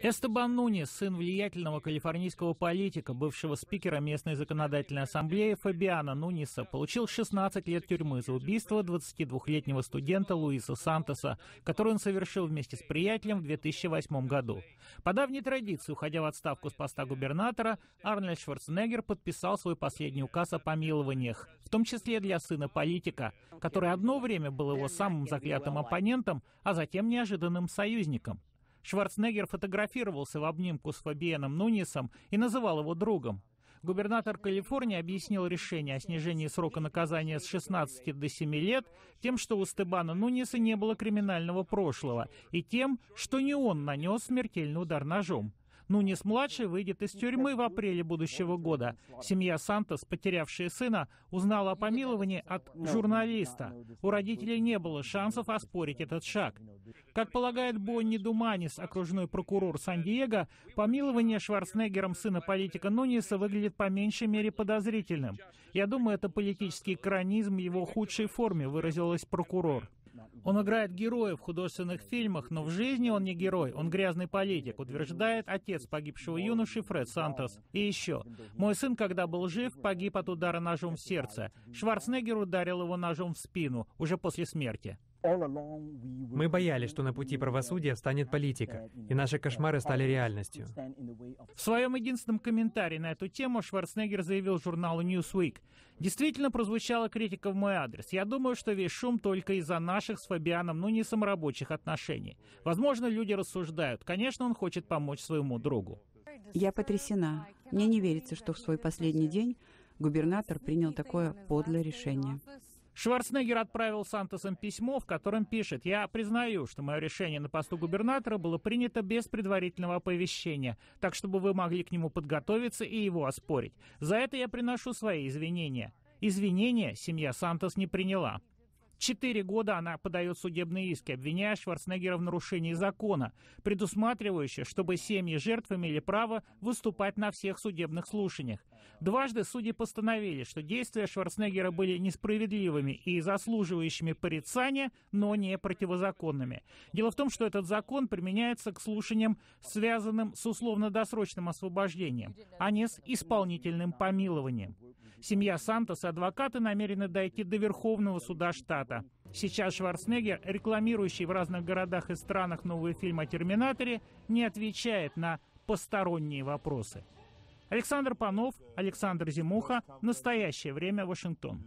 Эстебан Нуньес, сын влиятельного калифорнийского политика, бывшего спикера местной законодательной ассамблеи Фабиана Нуньеса, получил 16 лет тюрьмы за убийство 22-летнего студента Луиса Сантоса, которое он совершил вместе с приятелем в 2008 году. По давней традиции, уходя в отставку с поста губернатора, Арнольд Шварценеггер подписал свой последний указ о помилованиях, в том числе для сына политика, который одно время был его самым заклятым оппонентом, а затем неожиданным союзником. Шварценеггер фотографировался в обнимку с Фабианом Нуньесом и называл его другом. Губернатор Калифорнии объяснил решение о снижении срока наказания с 16 до 7 лет тем, что у Эстебана Нуньеса не было криминального прошлого, и тем, что не он нанес смертельный удар ножом. Нуньес-младший выйдет из тюрьмы в апреле будущего года. Семья Сантос, потерявшая сына, узнала о помиловании от журналиста. У родителей не было шансов оспорить этот шаг. Как полагает Бонни Думанис, окружной прокурор Сан-Диего, помилование Шварценеггером сына политика Нуньеса выглядит по меньшей мере подозрительным. «Я думаю, это политический экранизм в его худшей форме», выразилась прокурор. Он играет героя в художественных фильмах, но в жизни он не герой, он грязный политик, утверждает отец погибшего юноши Фред Сантос. И еще. Мой сын, когда был жив, погиб от удара ножом в сердце. Шварценеггер ударил его ножом в спину, уже после смерти. Мы боялись, что на пути правосудия встанет политика, и наши кошмары стали реальностью. В своем единственном комментарии на эту тему Шварценеггер заявил журналу Newsweek: «Действительно прозвучала критика в мой адрес. Я думаю, что весь шум только из-за наших с Фабианом Нуньесом рабочих отношений. Возможно, люди рассуждают. Конечно, он хочет помочь своему другу». Я потрясена. Мне не верится, что в свой последний день губернатор принял такое подлое решение. Шварценеггер отправил Сантосам письмо, в котором пишет: «Я признаю, что мое решение на посту губернатора было принято без предварительного оповещения, так чтобы вы могли к нему подготовиться и его оспорить. За это я приношу свои извинения». Извинения семья Сантос не приняла. 4 года она подает судебные иски, обвиняя Шварценеггера в нарушении закона, предусматривающего, чтобы семьи жертв имели право выступать на всех судебных слушаниях. Дважды судьи постановили, что действия Шварценеггера были несправедливыми и заслуживающими порицания, но не противозаконными. Дело в том, что этот закон применяется к слушаниям, связанным с условно-досрочным освобождением, а не с исполнительным помилованием. Семья Сантос и адвокаты намерены дойти до Верховного суда штата. Сейчас Шварценеггер, рекламирующий в разных городах и странах новый фильм о Терминаторе, не отвечает на посторонние вопросы. Александр Панов, Александр Зимуха. Настоящее время. Вашингтон.